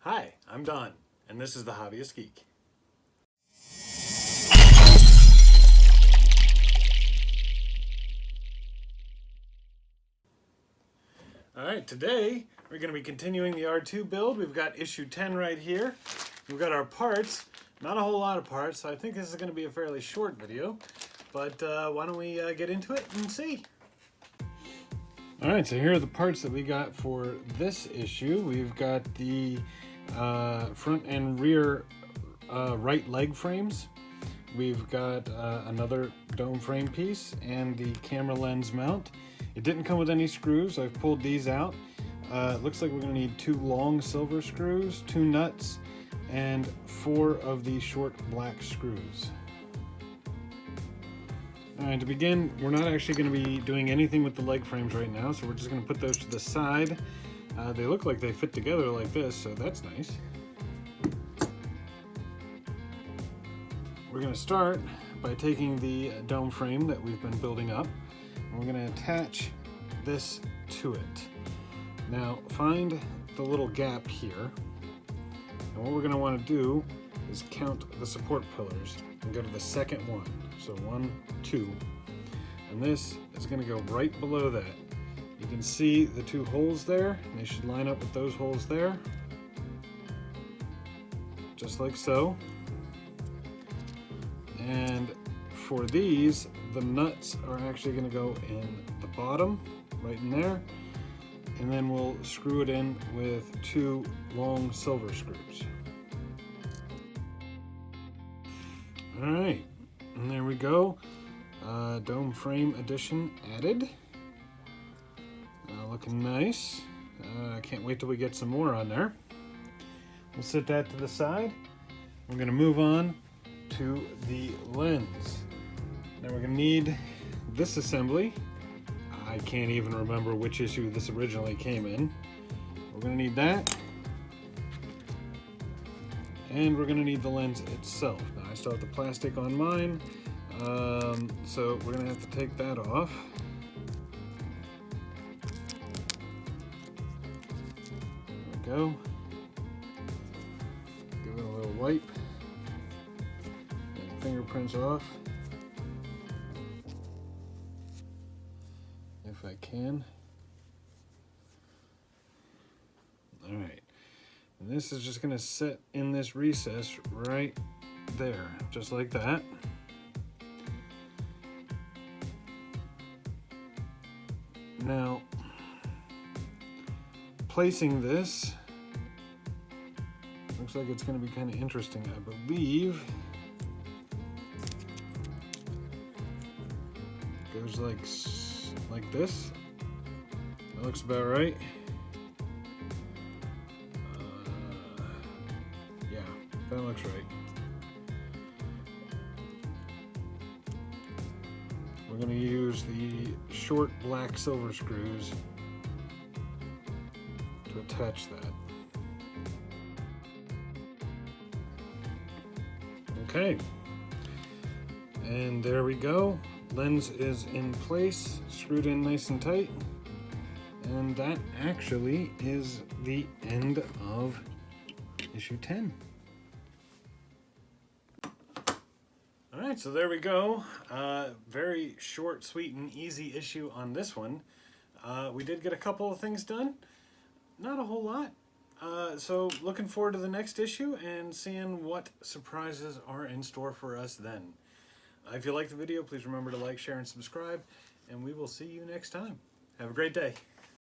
Hi, I'm Don, and this is The Hobbyist Geek. Alright, today we're going to be continuing the R2 build. We've got issue 10 right here. We've got our parts, not a whole lot of parts, so I think this is going to be a fairly short video. But why don't we get into it and see. Alright, so here are the parts that we got for this issue. We've got the front and rear right leg frames. We've got another dome frame piece and the camera lens mount. It didn't come with any screws. I've pulled these out. It looks like we're going to need 2 long silver screws, 2 nuts, and 4 of the short black screws. Alright, to begin, we're not actually going to be doing anything with the leg frames right now, so we're just going to put those to the side. They look like they fit together like this, so that's nice. We're going to start by taking the dome frame that we've been building up, and we're going to attach this to it. Now, find the little gap here, and what we're going to want to do is count the support pillars and go to the second one. So 1, 2, and this is going to go right below that. You can see the 2 holes there, and they should line up with those holes there, just like so. And for these, the nuts are actually going to go in the bottom, right in there, and then we'll screw it in with 2 long silver screws. All right, and there we go. Dome frame addition added. Looking nice. I can't wait till we get some more on there. We'll set that to the side. We're going to move on to the lens. Now we're going to need this assembly. I can't even remember which issue this originally came in. We're going to need that. And we're going to need the lens itself. Now I still have the plastic on mine, so we're going to have to take that off. There we go. Give it a little wipe. Get fingerprints off, if I can. All right. And this is just going to sit in this recess right there, just like that. Now, placing this looks like it's going to be kind of interesting. I believe it goes like this. That looks about right. Yeah, that looks right. We're going to use the short black silver screws to attach that. Okay, and there we go. Lens is in place, screwed in nice and tight, and that actually is the end of issue 10. All right, so there we go. Very short, sweet, and easy issue on this one. We did get a couple of things done, not a whole lot. So looking forward to the next issue and seeing what surprises are in store for us then. If you liked the video, please remember to like, share, and subscribe, and we will see you next time. Have a great day.